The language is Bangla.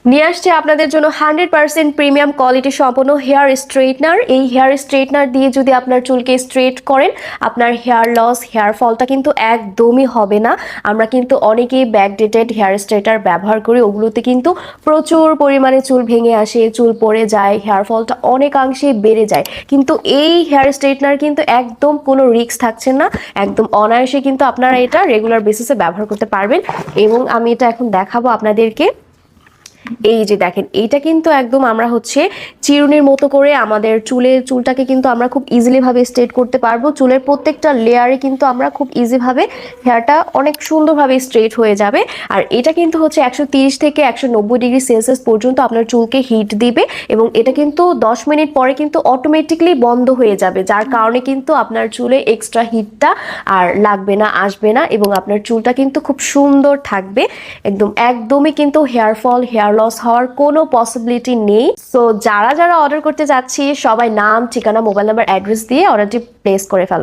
নিয়ে আসছে আপনাদের জন্য 100% প্রিমিয়াম কোয়ালিটি সম্পন্ন হেয়ার স্ট্রেটনার। এই হেয়ার স্ট্রেটনার দিয়ে যদি আপনার চুলকে স্ট্রেট করেন, আপনার হেয়ার লস, হেয়ার ফলটা কিন্তু একদমই হবে না। আমরা কিন্তু অনেকেই ব্যাকডেটেড হেয়ার স্ট্রেটার ব্যবহার করি, ওগুলোতে কিন্তু প্রচুর পরিমাণে চুল ভেঙে আসে, চুল পড়ে যায়, হেয়ার ফলটা অনেকাংশে বেড়ে যায়। কিন্তু এই হেয়ার স্ট্রেটনার কিন্তু একদম কোনো রিস্ক থাকছে না, একদম অনায়াসে কিন্তু আপনারা এটা রেগুলার বেসিসে ব্যবহার করতে পারবেন। এবং আমি এটা এখন দেখাবো আপনাদেরকে। এই যে দেখেন, এইটা কিন্তু একদম আমরা হচ্ছে চিরুনির মতো করে আমাদের চুলটাকে কিন্তু আমরা খুব ইজিলি ভাবে স্ট্রেট করতে পারবো। চুলের প্রত্যেকটা লেয়ারে কিন্তু আমরা খুব ইজি ভাবে হেয়ারটা অনেক সুন্দরভাবে স্ট্রেট হয়ে যাবে। আর এটা কিন্তু হচ্ছে 130 থেকে 190 ডিগ্রি সেলসিয়াস পর্যন্ত আপনার চুলকে হিট দিবে, এবং এটা কিন্তু 10 মিনিট পরে কিন্তু অটোমেটিকলি বন্ধ হয়ে যাবে, যার কারণে কিন্তু আপনার চুলে এক্সট্রা হিটটা আর লাগবে না, আসবে না, এবং আপনার চুলটা কিন্তু খুব সুন্দর থাকবে। একদমই কিন্তু হেয়ার ফল, হেয়ার লস হওয়ার কোনো পসিবিলিটি নেই। সো যারা যারা অর্ডার করতে যাচ্ছি, সবাই নাম, ঠিকানা, মোবাইল নাম্বার, অ্যাড্রেস দিয়ে অর্ডারটি প্লেস করে ফেলো।